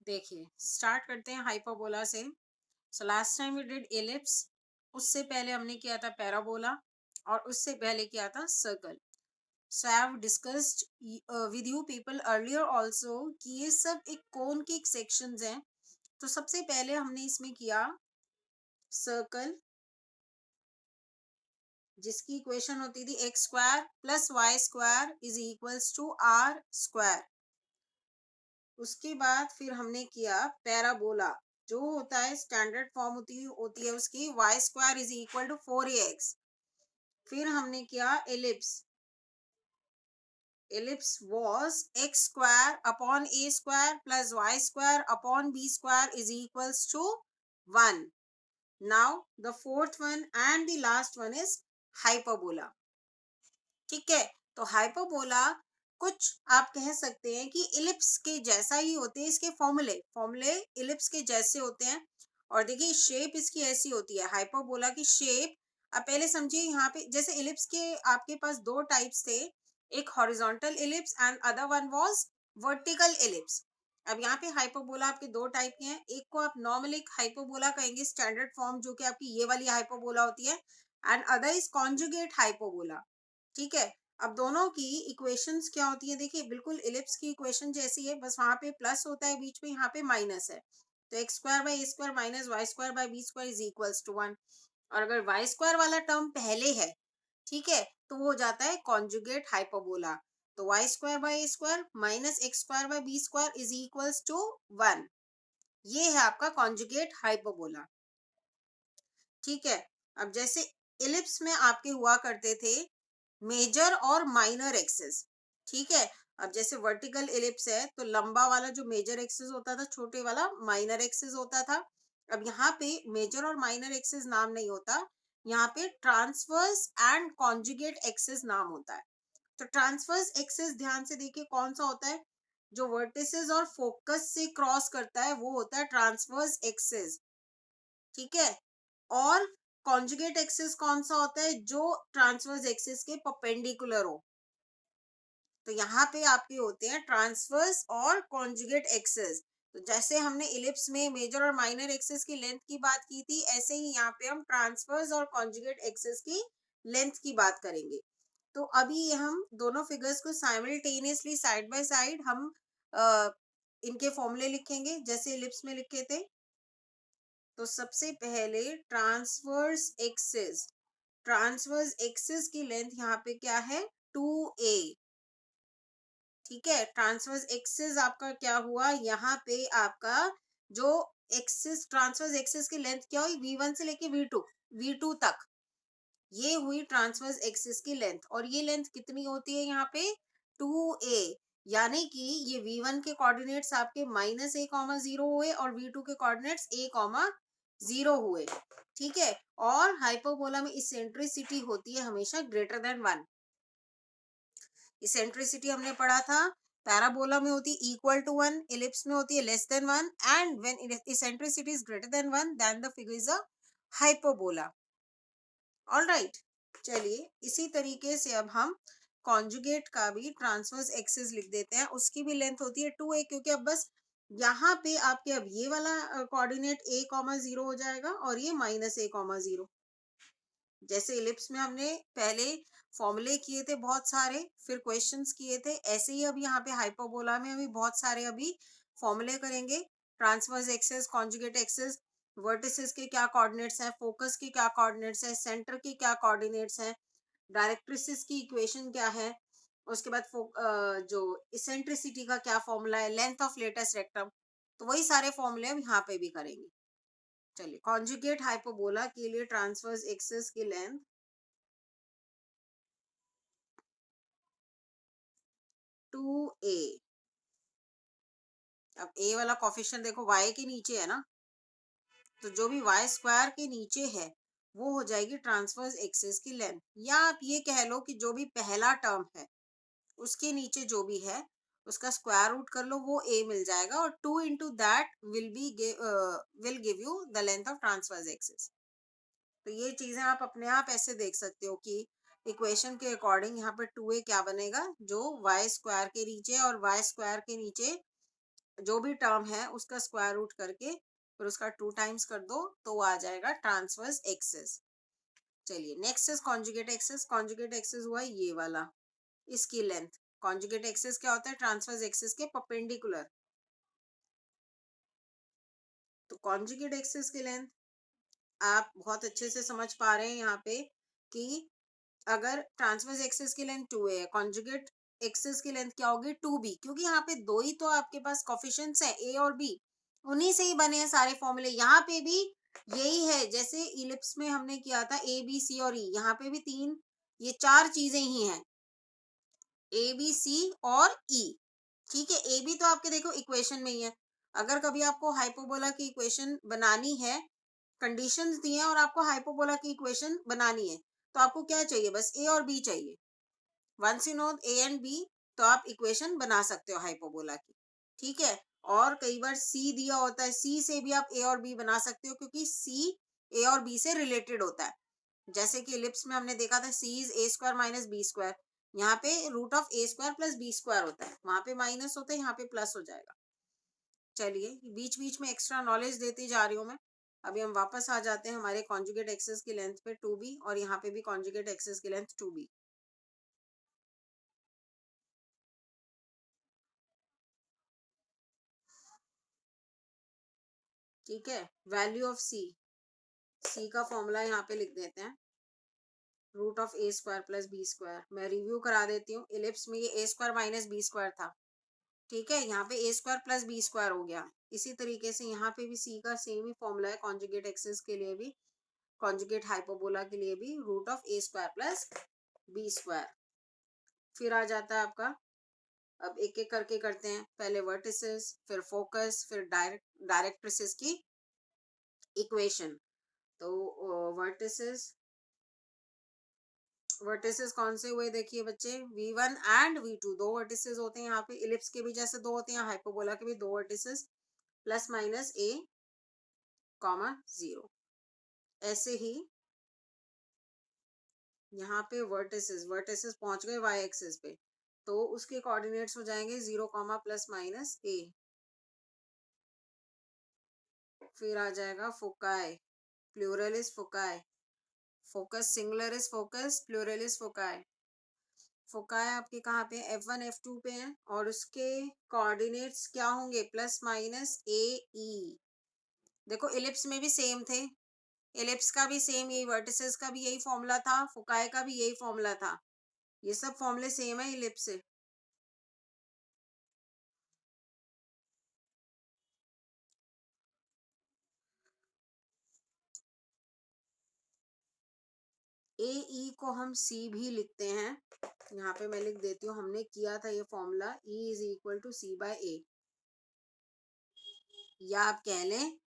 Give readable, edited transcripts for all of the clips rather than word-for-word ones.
देखिए स्टार्ट करते हैं हाइपरबोला से। So last time we did ellipse, उससे पहले हमने किया था पैराबोला और उससे पहले किया था circle. So I have discussed with you people earlier also कि ये सब एक कोन के एक सेक्शंस हैं। तो सबसे पहले हमने इसमें किया सर्कल, जिसकी इक्वेशन होती थी x square plus y square is equals to r square. उसके बाद फिर हमने किया पैराबोला, जो होता है स्टैंडर्ड फॉर्म होती है उसकी y square is equal to 4ax। फिर हमने किया ellipse, ellipse was x square upon A square plus y square upon B square is equals to 1। Now the fourth one and the last one is hyperbola. ठीक है, तो hyperbola कुछ आप कह सकते हैं कि इलिप्स के जैसा ही होते हैं। इसके फॉर्मूले फॉर्मूले इलिप्स के जैसे होते हैं। और देखिए शेप इसकी ऐसी होती है हाइपरबोला की शेप। अब पहले समझिए, यहाँ पे जैसे इलिप्स के आपके पास दो टाइप्स थे, एक horizontal ellipse and other one was vertical ellipse. अब यहाँ पे हाइपरबोला आपके दो टाइप के हैं। एक को आप नॉर्मली हाइपरबोला कहेंगे, स्टैंडर्ड फॉर्म, जो कि आपकी ये वाली हाइपरबोला होती है, and other is conjugate hyperbola. ठीक है, अब दोनों की इक्वेशंस क्या होती है, देखिए बिल्कुल इलिप्स की इक्वेशन जैसी है, बस वहां पे प्लस होता है बीच में, यहाँ पे माइनस है। तो x square by a square minus Y square by b square is equals to 1। और अगर वाई स्क्वायर वाला टर्म पहले है, ठीक है, तो वो हो जाता है कॉन्जुगेट हाइपरबोला। तो y square by a square minus x square by b square is equals to 1। ये है आपका कॉन्जुगेट हाइपरबोला। ठीक है, अब जैसे इलिप्स में आपके हुआ करते थे मेजर और माइनर एक्सिस। ठीक है, अब जैसे वर्टिकल इलिप्स है तो लंबा वाला जो मेजर एक्सिस होता था, छोटे वाला माइनर एक्सिस होता था। अब यहाँ पे मेजर और माइनर एक्सिस नाम नहीं होता, यहाँ पे ट्रांसवर्स एंड कॉन्जुगेट एक्सिस नाम होता है। तो ट्रांसवर्स एक्सिस ध्यान से देखिए कौन सा होता है, जो वर्टिसेस और फोकस से क्रॉस करता है वो होता है ट्रांसवर्स एक्सिस। ठीक है, और कॉन्जुगेट एक्सिस कौन सा होता है, जो ट्रांसवर्स एक्सिस के परपेंडिकुलर हो। तो यहाँ पे आपके होते हैं ट्रांसवर्स और कॉन्जुगेट एक्सिस। तो जैसे हमने इलिप्स में मेजर और माइनर एक्सिस की लेंथ की बात की थी, ऐसे ही यहाँ पे हम ट्रांसवर्स और कॉन्जुगेट एक्सिस की लेंथ की बात करेंगे। तो अभी हम दोनों फिगर्स को साइमल्टेनियसली साइड बाय साइड हम इनके फॉर्मूले लिखेंगे जैसे इलिप्स में लिखे थे। तो सबसे पहले ट्रांसवर्स एक्सिस की लेंथ यहाँ पे क्या है, 2a। ठीक है, ट्रांसवर्स एक्सिस आपका क्या हुआ, यहाँ पे आपका जो एक्सिस ट्रांसवर्स एक्सिस की लेंथ क्या हुई, v1 से लेके v2 तक, ये हुई ट्रांसवर्स एक्सिस की लेंथ। और ये लेंथ कितनी होती है यहाँ पे, 2a। यानी कि ये v1 के कोऑर्डिनेट्स आपके -a,0 हुए और v2 के कोऑर्डिनेट्स a,0 हुए। ठीक है, और हाइपरबोला में इसेंट्रिसिटी होती है हमेशा ग्रेटर देन 1। इसेंट्रिसिटी हमने पढ़ा था, पैराबोला में होती है इक्वल टू 1, इलिप्स में होती है less than 1, and when eccentricity is greater than 1 then the figure is a hyperbola. All right, चलिए इसी तरीके से अब हम कॉन्जुगेट का भी ट्रांसवर्स एक्सिस लिख देते हैं। उसकी भी लेंथ होती है 2a, क्योंकि अब बस यहाँ पे आपके अब ये वाला कोऑर्डिनेट a,0 हो जाएगा और ये -a,0। जैसे इलिप्स में हमने पहले फॉर्मूले किए थे बहुत सारे, फिर क्वेश्चंस किए थे, ऐसे ही अब यहाँ पे हाइपरबोला में अभी बहुत सारे अभी फॉर्मूले करेंगे। Transverse axis, conjugate axis, vertices के क्या कोऑर्डिनेट्स हैं, फोकस के क्या कोऑर्डिनेट्स हैं, सेंटर के क्या कोऑर्डिनेट्स हैं, डायरेक्ट्रिसिस की इक्वेशन क्या है, उसके बाद जो इसेंट्रिसिटी का क्या फॉर्मूला है, लेंथ ऑफ लेटेस्ट रेक्टम। तो वही सारे फॉर्मूले हम यहाँ पे भी करेंगे। चलिए, कॉन्जुगेट हाइपरबोला के लिए ट्रांसवर्स एक्सिस की लेंथ 2a। अब a वाला कोफिशिएंट देखो y के नीचे है ना, तो जो भी y स्क्वायर के नीचे है वो हो जाएगी ट्रांसवर्स एक्सिस की लेंथ। या आप ये कह लो कि जो भी पहला टर्म है उसके नीचे जो भी है उसका स्क्वायर रूट कर लो, वो a मिल जाएगा, और 2 into that will give you the length of transverse axis. तो ये चीजें आप अपने आप ऐसे देख सकते हो कि इक्वेशन के अकॉर्डिंग यहाँ पर 2a क्या बनेगा, जो y स्क्वायर के नीचे और y स्क्वायर के नीचे जो भी टर्म है उसका स्क्वायर रूट करके फिर उसका 2 टाइम्स कर दो तो वो आ जाएगा ट्रांसवर्स एक्सिस। चलिए next is conjugate axis. Conjugate axis हुआ ये वाला, इसकी लेंथ। कॉन्जुगेट एक्सिस क्या होता है? ट्रांसवर्स एक्सिस के परपेंडिकुलर। तो कॉन्जुगेट एक्सिस की लेंथ आप बहुत अच्छे से समझ पा रहे हैं यहाँ पे कि अगर ट्रांसवर्स एक्सिस की लेंथ 2a है, कॉन्जुगेट एक्सिस की लेंथ क्या होगी? 2b, क्योंकि यहाँ पे दो ही तो आपके पास कोफिशिएंट्स हैं a और b, उन्हीं से ही बने हैं सारे फॉर्मूले। यहाँ पे भी यही है, जैसे इलिप्स में हमने किया था a b c और e, यहाँ पे भी तीन, ये चार चीजें ही हैं, a b c और e। ठीक है, ए बी तो आपके देखो इक्वेशन में ही है। अगर कभी आपको हाइपोबोला की इक्वेशन बनानी है, कंडीशंस दी हैं और आपको हाइपोबोला की इक्वेशन बनानी है, तो आपको क्या चाहिए? बस ए और बी चाहिए। Once you know a and b, तो आप इक्वेशन बना सकते हो हाइपोबोला की। ठीक है, और कई बार सी दिया होता है, सी से भी आप ए और बी बना सकते हो, क्योंकि सी ए और बी से रिलेटेड होता है। जैसे कि इलिप्स में हमने देखा था c is a square minus b square, यहाँ पे root of A square plus B square होता है, वहां पे माइनस होता है, यहाँ पे प्लस हो जाएगा। चलिए बीच बीच में एक्स्ट्रा नॉलेज देती जा रही हूँ मैं। अभी हम वापस आ जाते हैं हमारे कॉन्जुगेट एक्सिस की लेंथ पे 2b, और यहाँ पे भी कॉन्जुगेट एक्सिस की लेंथ 2b। ठीक है, वैल्यू ऑफ सी, सी का फॉर्मूला यहाँ पे लिख देते हैं, root of A square plus B square. मैं रिव्यू करा देती हूँ, इलिप्स में ये a square minus b square था। ठीक है, यहाँ पे a square plus B square हो गया। इसी तरीके से यहाँ पे भी सी का सेम ही फॉर्मूला है, कॉन्जुगेट एक्सिस के लिए भी, कॉन्जुगेट हाइपोबोला के लिए भी, root of A square plus B square. फिर आ जाता है आपका, अब एक एक करके करते हैं, पहले वर्टिसेस, फिर फोकस, फिर डायरेक्ट्रिसेस की इक्वेशन। तो वर्टिसेस, वर्टिसेस कौन से हुए देखिए बच्चे, v1 एंड v2, दो वर्टिसेस होते हैं यहाँ पे। इलिप्स के भी जैसे दो होते हैं, हाइपोबोला के भी दो vertices, plus minus a comma 0। ऐसे ही यहाँ पे वर्टिसेस, वर्टिसेस पहुंच गए y एक्सिस पे, तो उसके कोऑर्डिनेट्स हो जाएंगे 0 कॉमा प्लस माइनस a। फिर आ जाएगा foci, plural is foci, focus singular is focus, plural is foci. Foci आपके कहाँ पे? F1 F2 पे हैं, और उसके कोऑर्डिनेट्स क्या होंगे? प्लस माइनस ए ई। देखो इलिप्स में भी सेम थे, इलिप्स का भी सेम यही, वर्टिसेस का भी यही फॉर्मूला था, फोकाई का भी यही फॉर्मूला था, ये सब फॉर्मूले सेम है इलिप्स से। ए ई को हम सी भी लिखते हैं, यहाँ पे मैं लिख देती हूँ, हमने किया था ये formula, E is equal to c by a, या आप कह लें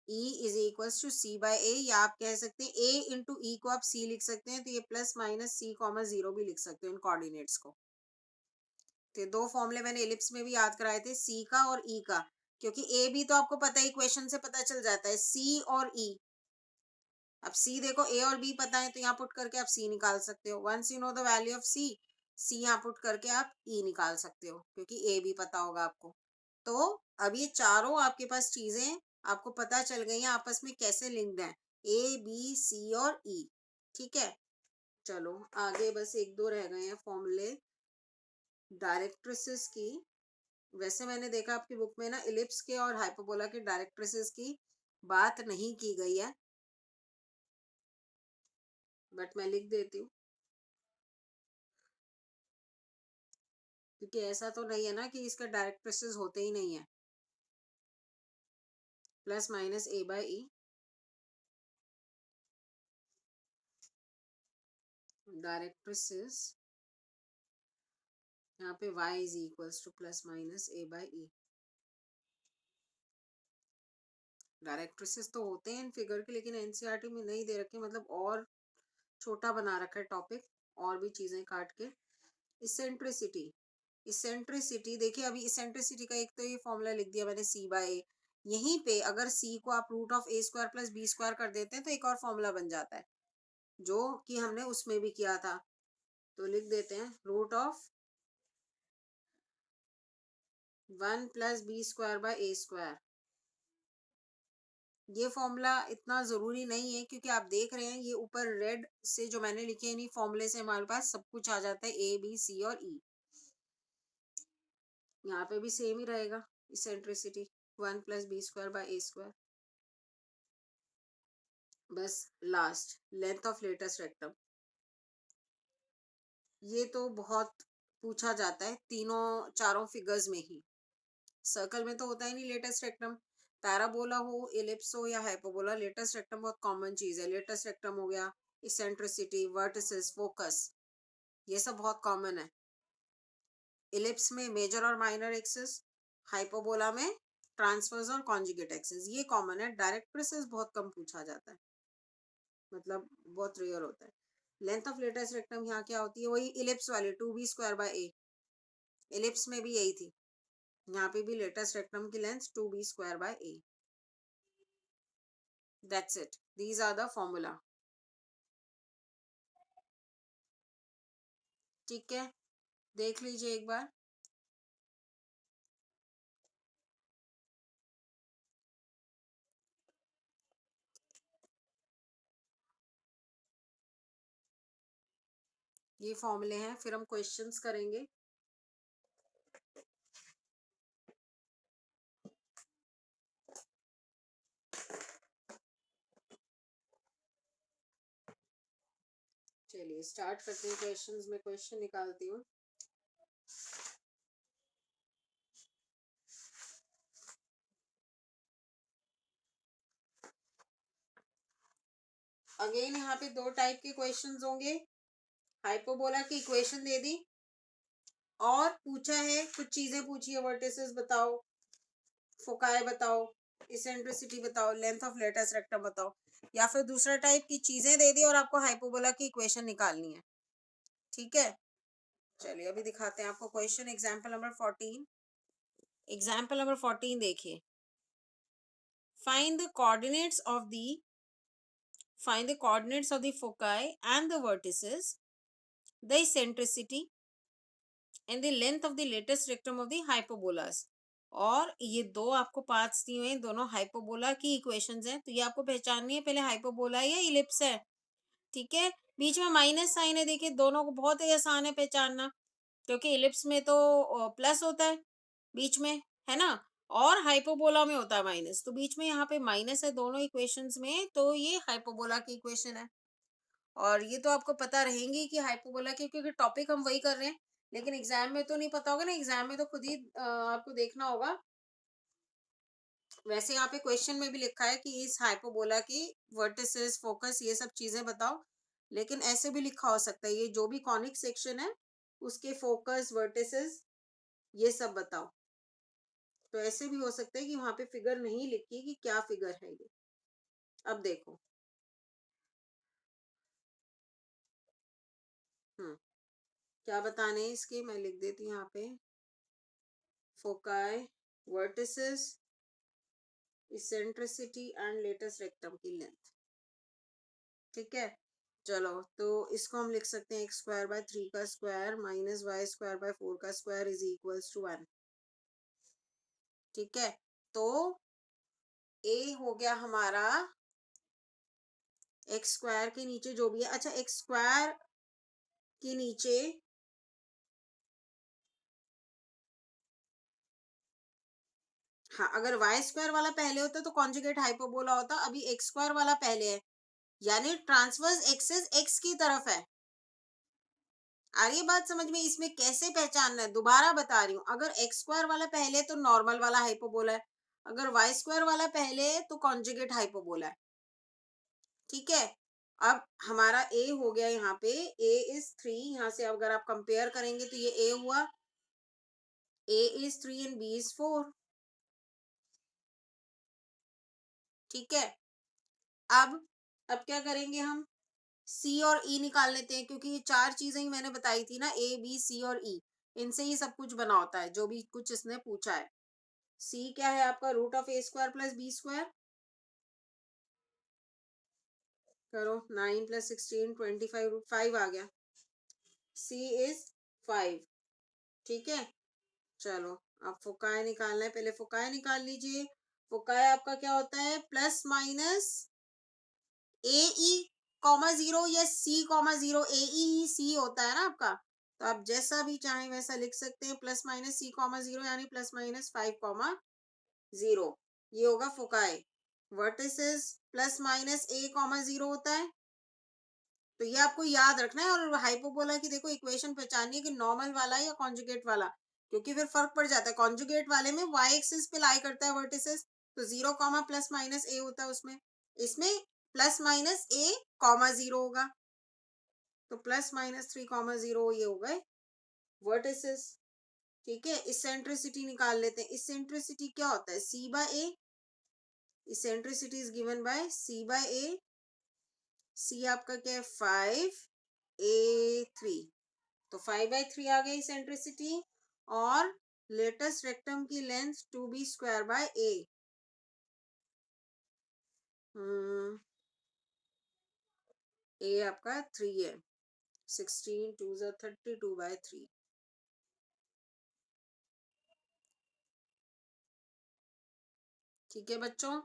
E is equal to c by a, या आप कह सकते हैं A इंटू ई को आप C लिख सकते हैं, तो ये प्लस माइनस C कॉमा 0 भी लिख सकते हो इन कोऑर्डिनेट्स को। तो दो फॉर्मूले मैंने एलिप्स में भी याद कराए थे, C का और E का, क्योंकि A B तो आपको पता है, इक्वेशन से पता चल जाता है, C और E। अब C देखो, A और B पता है, तो यहाँ पुट करके आप C निकाल सकते हो। Once you know the value of C यहाँ पुट करके आप E निकाल सकते हो, क्योंकि A भी पता होगा आपको। तो अब ये चारों आपके पास चीजें आपको पता चल गई हैं आपस में कैसे लिंक्ड हैं, A B C और E। ठीक है, चलो आगे बस एक दो रह गए हैं फॉर्मूले डायरेक्ट्रिसेस की। वैसे मैंने देखा आपकी बुक में ना इलिप्स के और हाइपरबोला के डायरेक्ट्रिसेस की बात नहीं की गई है, बट मैं लिख देती हूँ, क्योंकि ऐसा तो नहीं है ना कि इसका डायरेक्ट्रिसेस होते ही नहीं है। Plus minus a by e, directrices यहाँ पे y is equals to plus minus a by e. Directrices तो होते हैं इन फिगर के, लेकिन एनसीईआरटी में नहीं दे रखे, मतलब और छोटा बना रखा है टॉपिक, और भी चीजें काट के। इसेंट्रिसिटी, इसेंट्रिसिटी देखिए, अभी इसेंट्रिसिटी का एक तो ये फॉर्मूला लिख दिया मैंने, सी बाय ए। यहीं पे अगर सी को आप root of A square plus B square कर देते हैं, तो एक और फॉर्मूला बन जाता है, जो कि हमने उसमें भी किया था। तो लिख देते हैं root of 1 plus B square by A square. ये फॉर्मूला इतना जरूरी नहीं है क्योंकि आप देख रहे हैं ये ऊपर रेड से जो मैंने लिखे हैं, इन्हीं फॉर्मूले से हमारे पास सब कुछ आ जाता है, ए बी सी और ई। यहाँ पे भी सेम ही रहेगा eccentricity, 1 plus B square by A square. बस last length of latus rectum, ये तो बहुत पूछा जाता है तीनों चारों फिगर्स में ही। सर्कल में तो होता ही नहीं लेटेस्ट रेक्टम, पैराबोला हो, इलिप्स हो या हाइपोबोला, लेटेस्ट रेक्टम बहुत कॉमन चीज है। लेटेस्ट रेक्टम हो गया, इसेंट्रिसिटी, वर्टिसेस, फोकस, ये सब बहुत कॉमन है। इलिप्स में मेजर और माइनर एक्सिस, हाइपोबोला में ट्रांसवर्स और कॉन्जुगेट एक्सिस, ये कॉमन है। डायरेक्ट प्रेसेस बहुत कम पूछा जाता है, मतलब बहुत रेयर होता है। लेंथ ऑफ लेटेस्ट रेक्टम यहाँ क्या होती है, वही इलिप्स वाली 2b square by A, ellipse में भी यही थी, यहाँ पे भी लेटेस्ट रेक्टम की length 2b square by A. That's it, these are the formula. ठीक है, देख लीजिए एक बार। ये फॉर्मूले हैं, फिर हम क्वेश्चंस करेंगे। चलिए स्टार्ट करते हैं क्वेश्चंस में, क्वेश्चन निकालती हूँ। अगेन यहाँ पे दो टाइप के क्वेश्चंस होंगे। हाइपोबोला की इक्वेशन दे दी और पूछा है कुछ चीजें पूछी है, वर्टिसेस बताओ, फोकाई बताओ, इसेंट्रिसिटी बताओ, लेंथ ऑफ लेटेस्ट रेक्टम बताओ, या फिर दूसरा टाइप की चीजें दे दी और आपको हाइपोबोला की इक्वेशन निकालनी है। ठीक है, चलिए अभी दिखाते हैं आपको question. Example number 14, example number 14 देखिए। Find the coordinates of the find the coordinates of the foci and the vertices, the eccentricity and the length of the latest rectum of the hyperbolas। और ये दो आपको parts दिए हुए हैं, दोनों hyperbola की इक्वेशंस हैं, तो ये आपको पहचाननी है पहले हाइपोबोला या इलिप्स है। ठीक है, बीच में माइनस साइन है, देखिए दोनों को बहुत ही आसान है पहचानना, क्योंकि इलिप्स में तो प्लस होता है बीच में, है ना, और हाइपोबोला में होता है माइनस, तो बीच में यहाँ पे माइनस है दोनों इक्वेशंस में, तो ये हाइपोबोला की इक्वेशन है। और ये तो आपको पता रहेंगी कि हाइपोबोला की, क्योंकि टॉपिक हम वही कर रहे हैं, लेकिन एग्जाम में तो नहीं पता होगा ना, एग्जाम में तो खुद ही आपको देखना होगा। वैसे यहाँ पे क्वेश्चन में भी लिखा है कि इस हाइपोबोला की वर्टिसेस, फोकस, ये सब चीजें बताओ, लेकिन ऐसे भी लिखा हो सकता है ये जो भी कॉनिक सेक्शन है उसके फोकस, वर्टिसेस, ये सब बताओ। तो ऐसे भी हो सकता है कि वहां पे फिगर नहीं लिखी कि क्या फिगर है ये। अब देखो, क्या बताने हैं इसके, मैं लिख देती हूँ यहाँ पे, foci, vertices, eccentricity and latest rectum की लेंथ। ठीक है, चलो तो इसको हम लिख सकते हैं एक्स स्क्वायर बाय 3 का square minus Y square by 4 का स्क्वायर इज इक्वल्स टू 1। ठीक है, तो ए हो गया हमारा एक्स स्क्वायर के नीचे जो भी है, अच्छा एक्स स्क्वायर के नीचे हाँ, अगर वाई स्क्वायर वाला पहले होता तो कॉन्जुगेट हाइपोबोला होता, अभी एक्स स्क्वायर वाला पहले है, यानी ट्रांसवर्स एक्सिस एक्स की तरफ है। आ रही है बात समझ में, इसमें कैसे पहचानना है दोबारा बता रही हूँ। अगर एक्स स्क्वायर वाला पहले है तो नॉर्मल वाला हाइपोबोला है, अगर वाई स्क्वायर वाला पहले है तो कॉन्जुगेट हाइपोबोला है। ठीक है, अब हमारा ए हो गया यहाँ पे, ए इज 3, यहाँ से अगर आप कंपेयर करेंगे तो ये ए हुआ, ए इज 3 एंड बी इज 4। ठीक है, अब क्या करेंगे हम, सी और ई निकाल लेते हैं, क्योंकि ये चार चीजें ही मैंने बताई थी ना, ए बी सी और ई, इनसे ही सब कुछ बना होता है जो भी कुछ इसने पूछा है। सी क्या है आपका, root of A square plus B square, करो 9 प्लस 16 25, रूट 5 आ गया, सी इज 5। ठीक है, चलो अब फोकाई निकालना है, पहले फोकाई निकाल लीजिए। फोकाई आपका क्या होता है, प्लस माइनस ए ई कॉमा जीरो या सी कॉमा जीरो, ए ई सी होता है ना आपका। तो आप जैसा भी चाहें वैसा लिख सकते हैं, plus minus C comma zero यानी प्लस माइनस 5,0। ये होगा फोकाई। वर्टिसेस प्लस माइनस ए कॉमा जीरो होता है। तो ये आपको याद रखना है। और हाइपोबोला की देखो इक्वेशन पहचाननी है कि नॉर्मल वाला या कॉन्जुगेट वाला, क्योंकि फिर फर्क पड़ जाता है। कॉन्जुगेट वाले में वाई एक्सिस पे लाई करता है वर्टिसेस, तो जीरो कॉमा प्लस माइनस ए होता है उसमें। इसमें प्लस माइनस ए कॉमा जीरो होगा, तो प्लस माइनस 3,0 ये हो गए वर्टिसेस। ठीक है, इसेंट्रिसिटी निकाल लेते हैं। इसेंट्रिसिटी क्या होता है, c by a. Eccentricity is given by c by a. C आपका क्या है, 5 A 3। तो 5/3 आ गई सेंट्रिसिटी। और लेटेस्ट रेक्टम की लेंथ 2B² बाय ए। ए आपका 3 है, 16 2 32/3। ठीक है बच्चों,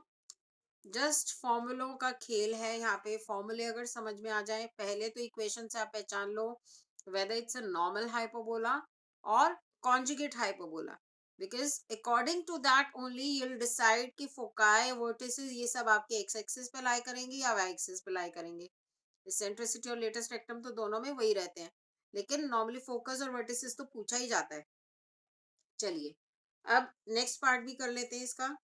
जस्ट फॉर्मूलों का खेल है यहाँ पे। फॉर्मूले अगर समझ में आ जाए, पहले तो इक्वेशन से आप पहचान लो whether it's a normal hyperbola और conjugate hyperbola, because according to that only you will decide कि फोकाई वर्टिसेस ये सब आपके एक्स एक्सिस पे लाई करेंगे या वाई एक्सिस पे लाई करेंगे। इसेंट्रिसिटी और लेटेस्ट रेक्टम तो दोनों में वही रहते हैं, लेकिन नॉर्मली फोकस और वर्टिसेस तो पूछा ही जाता है। चलिए अब नेक्स्ट पार्ट भी कर लेते हैं इसका।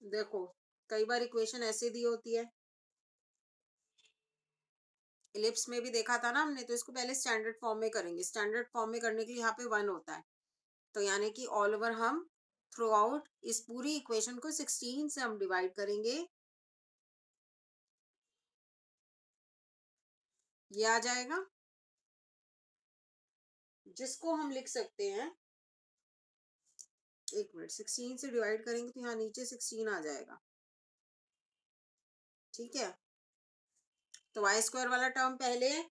देखो कई बार इक्वेशन ऐसे दी होती है, इलिप्स में भी देखा था ना हमने, तो इसको पहले स्टैंडर्ड फॉर्म में करेंगे। स्टैंडर्ड फॉर्म में करने के लिए यहाँ पे 1 होता है, तो यानी कि ऑल ओवर हम थ्रू आउट इस पूरी इक्वेशन को 16 से हम डिवाइड करेंगे। ये आ जाएगा, जिसको हम लिख सकते हैं, एक मिनट, 16 से डिवाइड करेंगे तो यहाँ नीचे 16 आ जाएगा। ठीक है, तो वाई स्क्वायर वाला टर्म पहले है,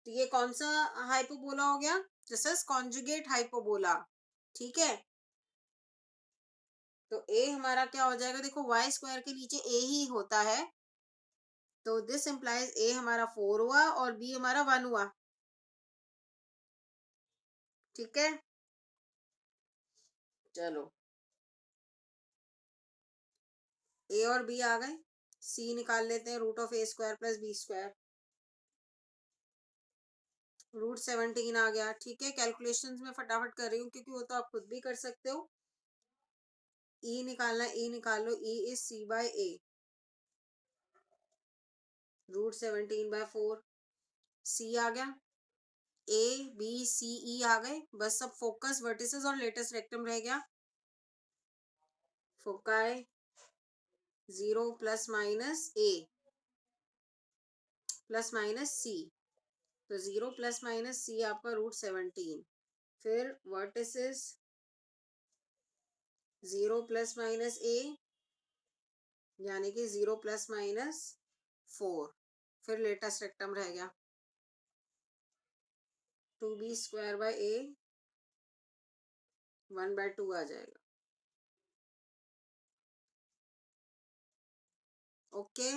तो ये कौन सा हाइपोबोला हो गया, दिस इज कॉन्जुगेट हाइपोबोला। ठीक है, तो ए हमारा क्या हो जाएगा, देखो वाई स्क्वायर के नीचे ए ही होता है, तो दिस इंप्लाइज ए हमारा 4 हुआ और बी हमारा 1 हुआ। ठीक है, चलो ए और बी आ गए। सी निकाल लेते हैं, root of A square plus B square, root 17 आ गया। ठीक है, कैलकुलेशंस में फटाफट कर रही हूँ क्योंकि वो तो आप खुद भी कर सकते हो। ई निकालना, ई निकाल लो, e is c by a, root 17/4। C आ गया, ए बी सी ई आ गए, बस सब फोकस वर्टिसेस और लेटेस्ट रेक्टम रह गया। Foci 0 plus minus a plus minus सी, तो 0 प्लस माइनस सी आपका रूट 17। फिर वर्टिसेस 0 प्लस माइनस ए यानी कि 0 प्लस माइनस 4। फिर लेटेस्ट रेक्टम रह गया, 2B² बाय ए 1/2 आ जाएगा। ओके,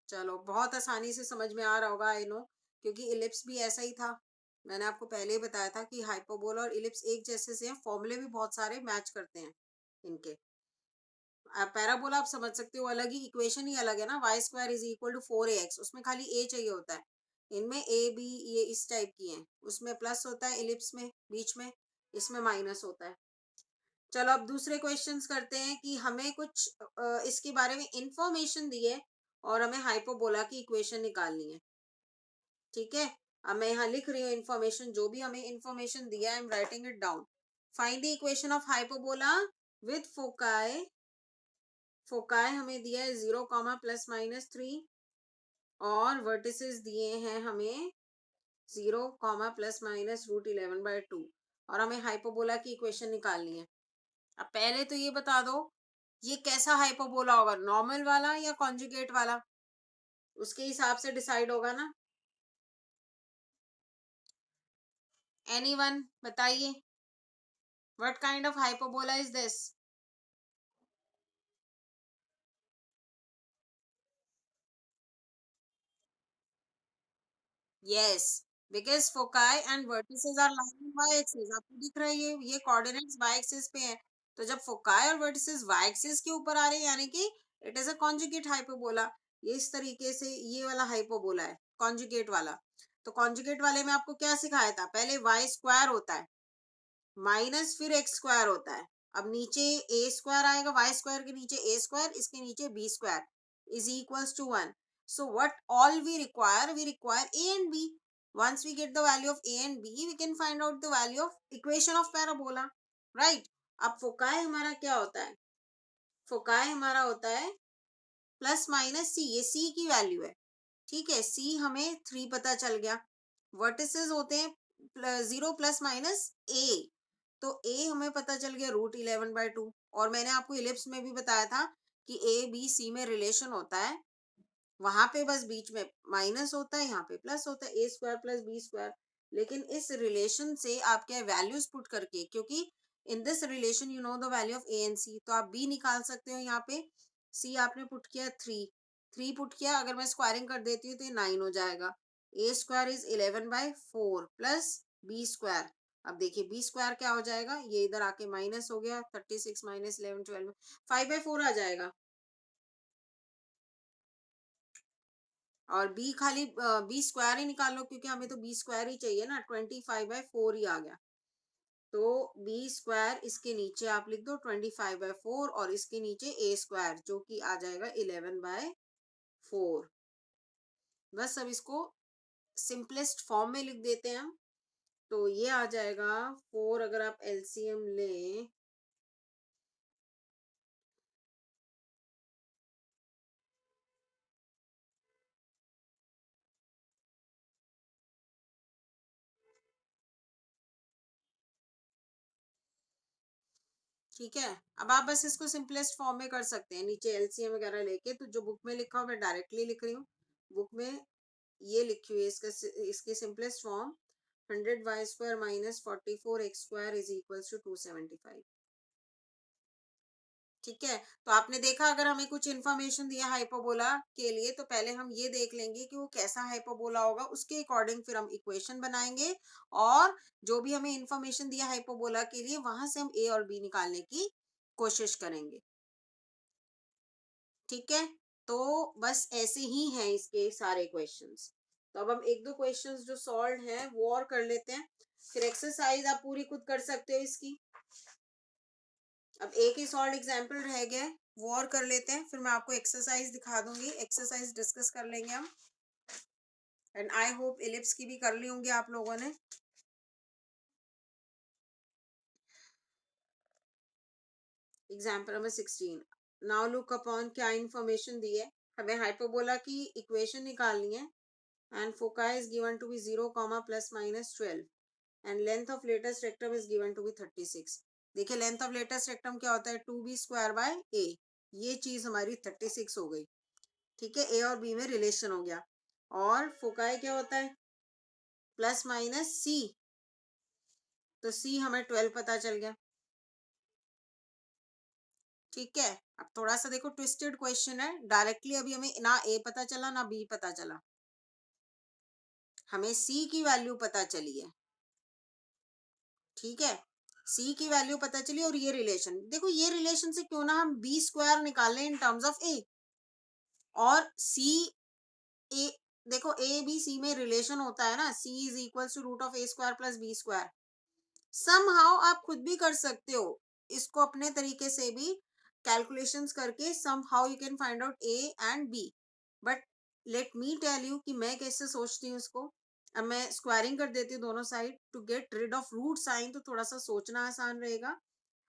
चलो बहुत आसानी से समझ में आ रहा होगा आई नो, क्योंकि इलिप्स भी ऐसा ही था। मैंने आपको पहले ही बताया था कि हाइपोबोला और इलिप्स एक जैसे से हैं, फॉर्मूले भी बहुत सारे मैच करते हैं इनके। पैराबोला आप समझ सकते हो, अलग ही इक्वेशन ही अलग है ना, Y square is equal to 4ax, उसमें खाली ए चाहिए होता है। इनमें ए बी ये इस टाइप की हैं, उसमें प्लस होता है इलिप्स में बीच में, इसमें माइनस होता है। चलो अब दूसरे क्वेश्चंस करते हैं कि हमें कुछ इसके बारे में इंफॉर्मेशन दी है और हमें हाइपोबोला की इक्वेशन निकालनी है। ठीक है, अब मैं यहाँ लिख रही हूँ इन्फॉर्मेशन, जो भी हमें इन्फॉर्मेशन दिया है I am writing it down. Find the equation of hyperbola with foci. Foci हमें दिया है 0, ±3 और वर्टिसेस दिए हैं हमें 0, ±√11/2 और हमें हाइपोबोला की इक्वेशन निकालनी है। अब पहले तो ये बता दो ये कैसा हाइपोबोला होगा, नॉर्मल वाला या कॉन्जुगेट वाला, उसके हिसाब से डिसाइड होगा ना। एनीवन बताइए, what kind of hyperbola is this? Yes, because foci and vertices are lying in Y axis. आपको दिख रहा है ये कोऑर्डिनेट्स वाई एक्सिस पे है। तो जब फोकाई और वर्टिसेस वाई एक्सिस के ऊपर आ रहे हैं यानी कि it is a conjugate hyperbola. ये इस तरीके से ये वाला हाइपरबोला है कॉन्जुगेट वाला। तो कॉन्जुगेट वाले में आपको क्या सिखाया था? पहले वाई स्क्वायर होता है माइनस फिर एक्स स्क्वायर होता है। अब नीचे ए स्क्वायर आएगा, वाई स्क्वायर के नीचे ए स्क्वायर, इसके नीचे B square is equals to 1। so what all we require a and b. Once we get the value of a and b we can find out the value of equation of parabola, right? अब foci हमारा क्या होता है? Foci हमारा होता है plus minus सी, ये सी की वैल्यू है। ठीक है, सी हमें 3 पता चल गया। वर्टिसेस होते हैं 0 प्लस माइनस ए, तो ए हमें पता चल गया √11/2। और मैंने आपको इलिप्स में भी बताया था कि ए बी सी में रिलेशन होता है, वहां पे बस बीच में माइनस होता है, यहाँ पे प्लस होता है, a square plus B square. लेकिन इस रिलेशन से आप क्या वैल्यूज पुट करके, क्योंकि in this relation you know the value of a and c, तो आप बी निकाल सकते हो। यहाँ पे सी आपने पुट किया 3, 3 पुट किया, अगर मैं स्क्वायरिंग कर देती हूँ तो ये 9 हो जाएगा। A square is 11/4 plus B square. अब देखिए बी स्क्वायर क्या हो जाएगा, ये इधर आके माइनस हो गया, 36 माइनस 11 12 5/4 आ जाएगा। और बी खाली बी स्क्वायर ही निकालो, क्योंकि हमें तो बी स्क्वायर ही चाहिए ना, 25/4 ही आ गया। तो बी स्क्वायर इसके नीचे आप लिख दो 25/4 और इसके नीचे ए स्क्वायर जो कि आ जाएगा 11/4। बस अब इसको सिंपलेस्ट फॉर्म में लिख देते हैं हम। तो ये आ जाएगा 4, अगर आप एलसीएम लें ठीक है। अब आप बस इसको सिंपलेस्ट फॉर्म में कर सकते हैं, नीचे एलसीएम वगैरह लेके। तो जो बुक में लिखा हो मैं डायरेक्टली लिख रही हूँ, बुक में ये लिखी हुई है इसका, इसकी simplest form 100y² minus 44x² is equals to 275। ठीक है, तो आपने देखा अगर हमें कुछ इन्फॉर्मेशन दिया हाइपरबोला के लिए तो पहले हम ये देख लेंगे कि वो कैसा हाइपरबोला होगा, उसके अकॉर्डिंग फिर हम इक्वेशन बनाएंगे। और जो भी हमें इन्फॉर्मेशन दिया हाइपरबोला के लिए वहां से हम ए और बी निकालने की कोशिश करेंगे। ठीक है, तो बस ऐसे ही हैं इसके सारे क्वेश्चंस। तो अब हम एक दो क्वेश्चंस जो सॉल्व हैं वो और कर लेते हैं, फिर एक्सरसाइज आप पूरी खुद कर सकते हो इसकी। अब एक ही सॉल्व एग्जाम्पल रह गया है, वो और कर लेते हैं, फिर मैं आपको एक्सरसाइज दिखा दूंगी, एक्सरसाइज डिस्कस कर लेंगे हम। एंड आई होप इलिप्स की भी कर ली होंगी आप लोगों ने। Example number 16, now look upon, क्या इंफॉर्मेशन दी है, हमें हाइपरबोला की इक्वेशन निकालनी है। And foci is given to be 0, plus minus 12 and length of latus rectum is given to be 36। देखिए लेंथ ऑफ लेटेस्ट रेक्टम क्या होता है, 2b² a, ये चीज हमारी 36 हो गई। ठीक है, ए और बी में रिलेशन हो गया। और फोकाई क्या होता है, प्लस माइनस सी, तो सी हमें 12 पता चल गया। ठीक है, अब थोड़ा सा देखो ट्विस्टेड क्वेश्चन है, डायरेक्टली अभी हमें ना ए पता चला ना बी पता चला, हमें सी की वैल्यू पता चली है। ठीक है, सी की वैल्यू पता चली और ये रिलेशन देखो, ये रिलेशन से क्यों ना हम बी स्क्वायर निकालें इन टर्म्स ऑफ ए, और सी ए, देखो ए बी सी में रिलेशन होता है ना, c is equal to √a² plus b²। Somehow आप खुद भी कर सकते हो इसको अपने तरीके से भी कैलकुलेशंस करके, somehow you can find out A and B. But let me tell you कि मैं कैसे सोचती हूँ इसको। अब मैं स्क्वायरिंग कर देती हूँ दोनों side to get rid of root sign, तो थोड़ा सा सोचना आसान रहेगा।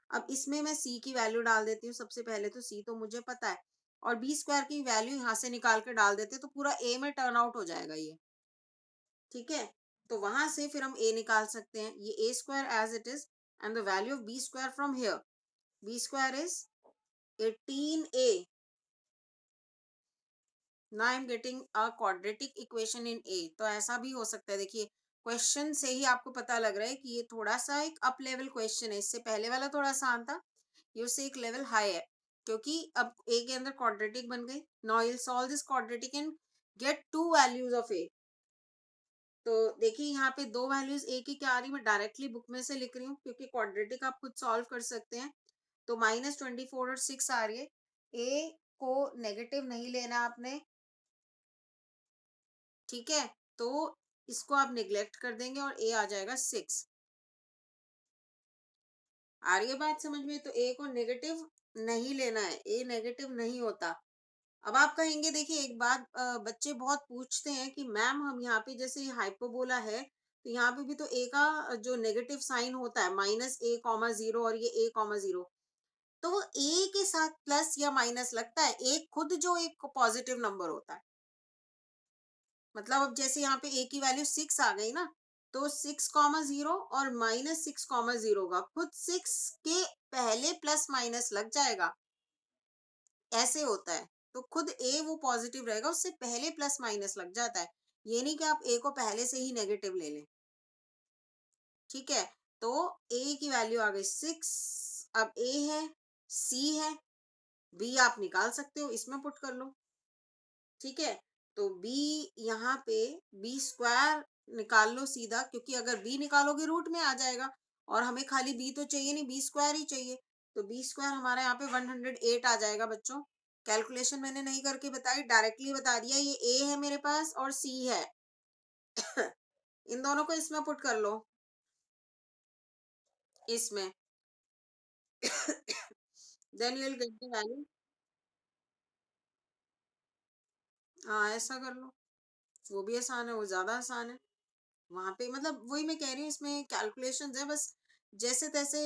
अब इसमें मैं सी की वैल्यू डाल देती हूँ सबसे पहले, तो सी तो मुझे पता है, और बी स्क्वायर की वैल्यू यहाँ से निकाल के डाल देते तो पूरा ए में टर्न आउट हो जाएगा ये। ठीक है, तो वहां से फिर हम a निकाल सकते हैं, ये a² as it is and the value of b² from here, b² is 18a। Now I am getting a quadratic equation in a, तो ऐसा भी हो सकता है, देखिए क्वेश्चन से ही आपको पता लग रहा है कि ये थोड़ा सा एक अप लेवल क्वेश्चन है, इससे पहले वाला थोड़ा आसान था, ये उससे एक लेवल हाई है, क्योंकि अब ए के अंदर क्वाड्रेटिक बन गई। Now you solve this quadratic and get two values of a. तो देखिए यहाँ पे दो वैल्यूज ए की क्या आ रही, मैं डायरेक्टली बुक में से लिख रही हूँ क्योंकि क्वाड्रेटिक आप खुद सॉल्व कर सकते हैं। तो -24 और 6 आ रही है। ए को नेगेटिव नहीं लेना आपने, ठीक है, तो इसको आप निग्लेक्ट कर देंगे और ए आ जाएगा 6। आ रही है बात समझ में? तो ए को नेगेटिव नहीं लेना है, ए नेगेटिव नहीं होता। अब आप कहेंगे, देखिए एक बात, बच्चे बहुत पूछते हैं कि मैम हम यहाँ पे जैसे हाइपोबोला है तो यहाँ पे भी तो ए का जो नेगेटिव साइन होता है -a,0 और ये a,0, तो वो ए के साथ प्लस या माइनस लगता है, ए खुद जो एक पॉजिटिव नंबर होता है। मतलब अब जैसे यहाँ पे ए की वैल्यू 6 आ गई ना, तो 6,0 और -6,0 का खुद 6 के पहले प्लस माइनस लग जाएगा, ऐसे होता है। तो खुद ए वो पॉजिटिव रहेगा, उससे पहले प्लस माइनस लग जाता है। ये नहीं कि आप ए को पहले से ही नेगेटिव ले लें, ठीक है। तो ए की वैल्यू आ गई 6। अब ए है, सी है, बी आप निकाल सकते हो, इसमें पुट कर लो, ठीक है। तो बी, यहाँ पे बी स्क्वायर निकाल लो सीधा, क्योंकि अगर बी निकालोगे रूट में आ जाएगा और हमें खाली बी तो चाहिए नहीं, बी स्क्वायर ही चाहिए। तो बी स्क्वायर हमारे यहाँ पे 108 आ जाएगा बच्चों। कैलकुलेशन मैंने नहीं करके बताई, डायरेक्टली बता दिया। ये ए है मेरे पास और सी है इन दोनों को इसमें पुट कर लो, इसमें then you will get the value. हाँ ऐसा कर लो, वो भी आसान है, वो ज्यादा आसान है। वहां पे मतलब वही मैं कह रही हूँ, इसमें कैलकुलेशंस है बस, जैसे तैसे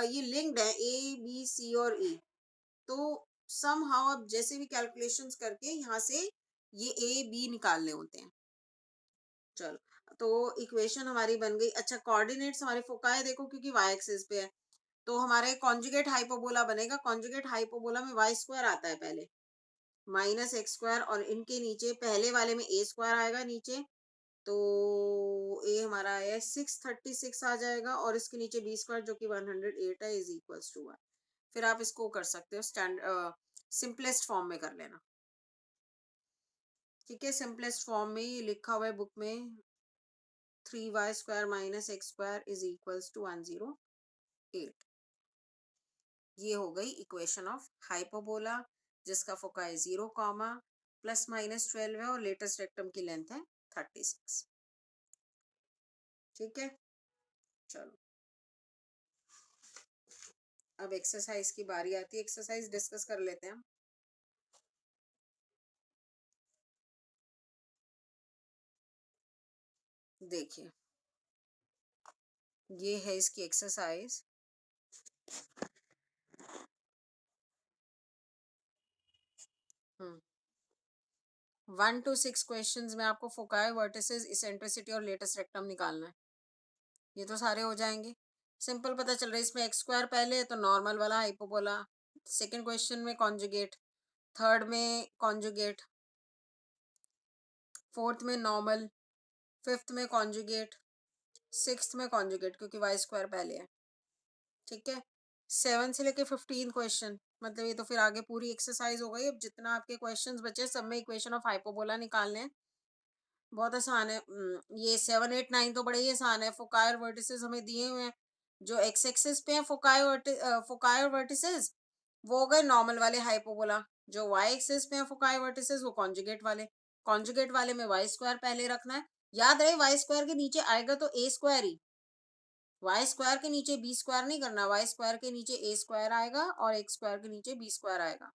ये लिंक्ड है ए बी सी और ई। तो सम हाउ अब जैसे भी कैलकुलेशंस करके यहाँ से ये ए बी निकालने होते हैं। चलो, तो इक्वेशन हमारी बन गई। अच्छा, कोऑर्डिनेट्स हमारे फोकाई देखो, क्योंकि वाई एक्सिस पे है, तो हमारे कॉन्जुगेट हाइपोबोला बनेगा। कॉन्जुगेट हाइपोबोला में वाई स्क्वायर आता है पहले, -x² और इनके नीचे पहले वाले में ए स्क्वायर आएगा नीचे, तो ए हमारा आया 636 आ जाएगा, और इसके नीचे बी स्क्वायर जो कि 108 है, इज इक्वल्स टू 1। फिर आप इसको कर सकते हो सिंपलेस्ट फॉर्म में कर लेना, ठीक है। सिंपलेस्ट फॉर्म में ये लिखा हुआ है बुक में, 3y² - x² is equals to 108। ये हो गई इक्वेशन ऑफ हाइपोबोला, जिसका फोकाई 0, +-12 है और लेटेस्ट रेक्टम की लेंथ है 36, ठीक है। चलो, अब एक्सरसाइज की बारी आती है, एक्सरसाइज डिस्कस कर लेते हैं। देखिए, ये है इसकी एक्सरसाइज। 1 to 6 क्वेश्चंस में आपको फोकाई, वर्टिसेस, इसेंट्रिसिटी और लेटेस्ट रेक्टम निकालना है। ये तो सारे हो जाएंगे, सिंपल पता चल रहा है। इसमें x² पहले है तो नॉर्मल वाला हाइपोबोला, सेकंड क्वेश्चन में कॉन्जुगेट, थर्ड में कॉन्जुगेट, फोर्थ में नॉर्मल, फिफ्थ में कॉन्जुगेट, सिक्स्थ में कॉन्जुगेट क्योंकि y² पहले है, ठीक है। 7 से लेके 15 क्वेश्चन, मतलब ये तो फिर आगे पूरी एक्सरसाइज हो गई। अब जितना आपके क्वेश्चंस बचे सब में इक्वेशन ऑफ हाइपोबोला निकालने हैं, बहुत आसान है। ये 7 8 9 तो बड़े ही आसान है। फोकाई और वर्टिसेस हमें दिए हुए हैं, जो एक्स एक्सिस पे है फोकाई और वर्टिसेस वो हो गए नॉर्मल वाले हाइपोबोला, जो वाई एक्सिस पे है फोकाई वर्टिसेस वो कॉन्जुगेट वाले। कॉन्जुगेट वाले में y² पहले रखना है, याद रहे y² के नीचे आएगा तो a² ही, y² के नीचे b² नहीं करना, y² के नीचे a² आएगा और x² के नीचे b² आएगा।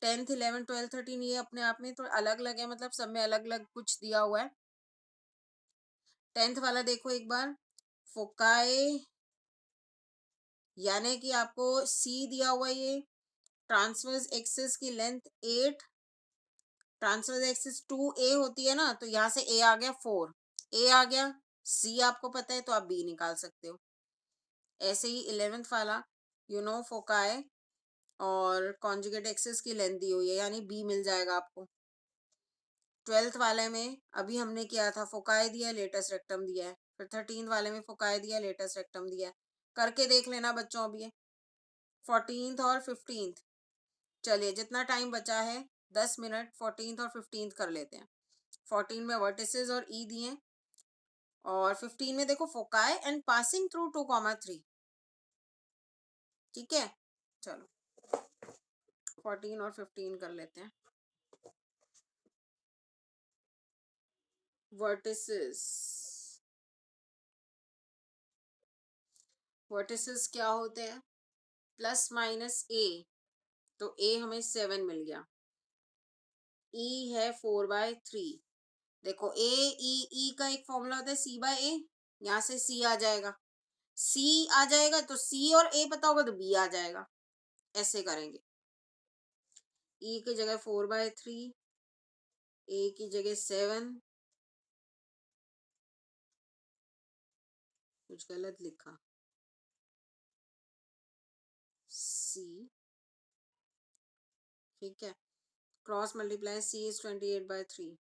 10th 11th 12th 13 ये अपने आप में तो अलग अलग है, मतलब सब में अलग अलग कुछ दिया हुआ है। 10th वाला देखो एक बार, फोकाई यानी कि आपको सी दिया हुआ है, ये ट्रांसवर्स एक्सिस की लेंथ 8, ट्रांसवर्स एक्सिस 2a होती है ना, तो यहाँ से a आ गया 4, a आ गया, c आपको पता है तो आप b निकाल सकते हो। ऐसे ही 11th वाला, फोकाई और कॉन्जुगेट एक्सिस की लेंथ दी हुई है, यानी b मिल जाएगा आपको। 12th वाले में अभी हमने किया था, फोकाई दिया, लेटस रेक्टम दिया है। फिर 13th वाले में फोकाई दिया, लेटस रेक्टम दिया है। करके देख लेना बच्चों अभी ये 14th और 15th। चलिए जितना टाइम बचा है 10 मिनट, 14th और 15th कर लेते हैं। 14 में वर्टिसेस और ई दिए, और 15 में देखो फोकाई एंड पासिंग थ्रू 2,3। ठीक है, चलो 14 और 15 कर लेते हैं। वर्टिसेस, वर्टिसेस क्या होते हैं? प्लस माइनस ए, तो ए हमें 7 मिल गया, ई है 4/3। देखो ए ई का एक फॉर्मूला होता है सी बाय ए, यहाँ से सी आ जाएगा, सी आ जाएगा तो सी और ए पता होगा तो बी आ जाएगा। ऐसे करेंगे, ई की जगह 4/3, ए की जगह 7, कुछ गलत लिखा, सी, ठीक है, क्रॉस मल्टीप्लाई सी इज 28/3।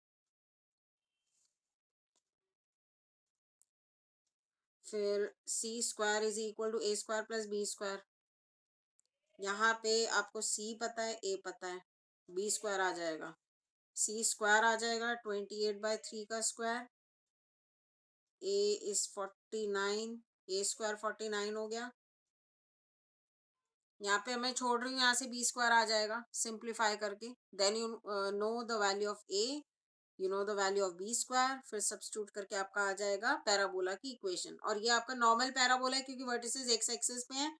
फिर c square is equal to a square plus B square. यहाँ पे आपको सी पता है, ए पता है, बी स्क्वायर आ जाएगा, सी स्क्वायर आ जाएगा 28/3 का square, A is 49, A square 49 हो गया। यहाँ पे मैं छोड़ रही हूँ, यहाँ से बी स्क्वायर आ जाएगा सिंप्लीफाई करके। Then you know the value of A, you know the value of B square, फिर सब्स्टिट्यूट करके आपका आ जाएगा पैराबोला की इक्वेशन। और ये आपका नॉर्मल पैराबोला है क्योंकि वर्टिसेस एक्स एक्सिस पे है,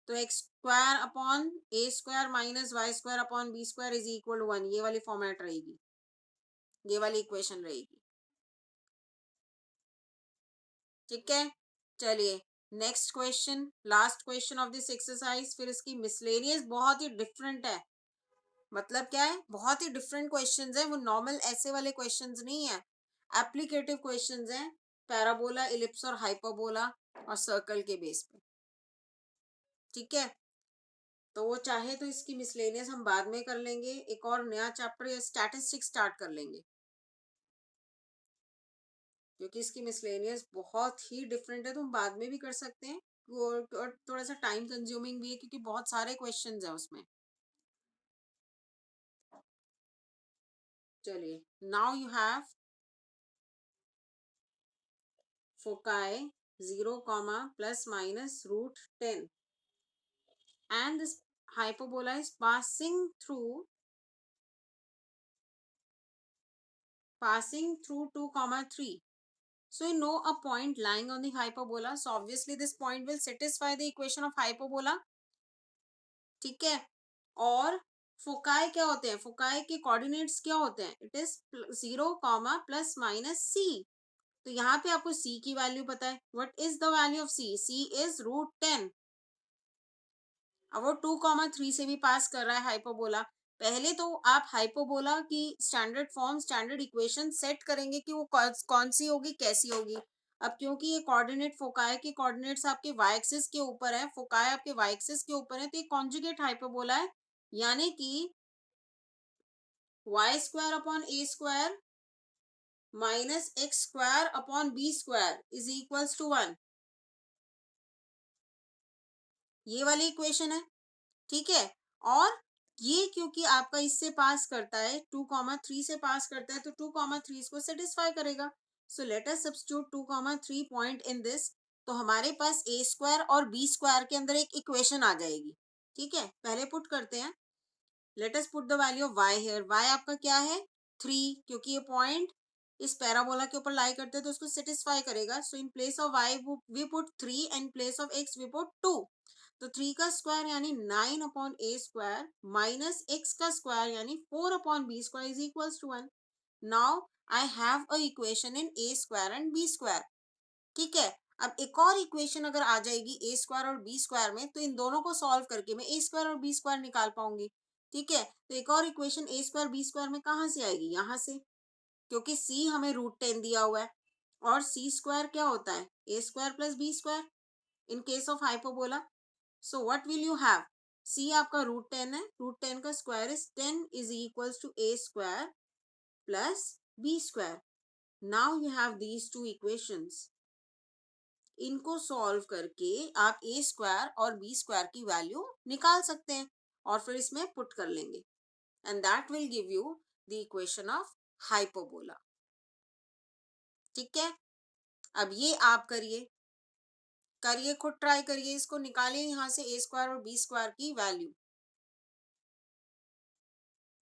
तो x square upon A square minus Y square upon B square is equal to 1, ये वाली फॉर्मेट रहेगी, ये वाली इक्वेशन रहेगी। ठीक है, चलिए next question, last question of this exercise. फिर इसकी मिसलेनियस बहुत ही डिफरेंट है, मतलब क्या है, बहुत ही डिफरेंट क्वेश्चंस हैं, वो नॉर्मल ऐसे वाले क्वेश्चंस नहीं है, एप्लीकेटिव क्वेश्चंस हैं, पैराबोला, इलिप्स और हाइपरबोला और सर्कल के बेस पे। ठीक है, तो वो चाहे तो इसकी मिसलेनियस हम बाद में कर लेंगे, एक और नया चैप्टर या स्टैटिस्टिक्स स्टार्ट कर लेंगे, क्योंकि इसकी मिसलेनियस बहुत ही डिफरेंट है, तो हम बाद में भी कर सकते हैं। और थोड़ा सा टाइम कंज्यूमिंग भी है क्योंकि बहुत सारे क्वेश्चंस हैं उसमें। चलिए, now you have foci 0 comma plus minus root 10, and this hyperbola is passing through 2,3. So you know a point lying on the hyperbola, so obviously this point will satisfy the equation of hyperbola. ठीक है, और foci क्या होते हैं, foci के coordinates क्या होते हैं, it is 0 comma plus minus सी। तो यहाँ पे आपको सी की वैल्यू पता है, what is the value of C? C is √10। अब वो 2,3 से भी पास कर रहा है हाइपरबोला। पहले तो आप हाइपरबोला की standard form, standard equation set करेंगे कि वो कौन सी होगी, कैसी होगी। अब क्योंकि ये कोऑर्डिनेट, फोकाई के कोऑर्डिनेट्स आपके वाई एक्सिस के ऊपर है, फोकाई आपके वाई एक्सिस के ऊपर है, तो ये कॉन्जुगेट हाइपरबोला है, यानी कि Y square upon A square minus x square upon B square is equals to 1, ये वाली इक्वेशन है। ठीक है, और ये क्योंकि आपका इससे पास करता है, 2,3 से पास करता है, तो 2,3 इसको सेटिस्फाई करेगा। So let us substitute 2,3 point in this, तो हमारे पास ए स्क्वायर और बी स्क्वायर के अंदर एक इक्वेशन आ जाएगी। ठीक है, पहले पुट करते हैं, let us put the value of Y here. Y आपका क्या है? 3, क्योंकि ये पॉइंट इस पैराबोला के ऊपर लाई करते हैं तो उसको सेटिस्फाई करेगा। So in place of y we put 3 and place of x we put 2। तो 3 का स्क्वायर यानी 9 अपॉन ए स्क्वायर माइनस एक्स का स्क्वायर यानी 4 upon B square is equals to 1। Now I have a equation in a square and b square. ठीक है, अब एक और इक्वेशन अगर आ जाएगी ए स्क्वायर और बी स्क्वायर में, तो इन दोनों को सॉल्व करके मैं ए स्क्वायर और बी स्क्वायर निकाल पाऊंगी। ठीक है, तो एक और इक्वेशन ए स्क्वायर बी स्क्वायर में कहाँ से आएगी? यहाँ से, क्योंकि सी हमें √10 दिया हुआ है, और सी स्क्वायर क्या होता है? A square plus B square in case of hyperbola. So what will you have? C आपका √10 है, √10 का square is 10 is equals to a square plus b square. Now you have these two equations. इनको solve करके आप a square और b square की value निकाल सकते हैं और फिर इसमें पुट कर लेंगे and that will give you the equation of hyperbola. ठीक है, अब ये आप करिए खुद ट्राई करिए, इसको निकालिए यहाँ से a स्क्वायर और b स्क्वायर की वैल्यू.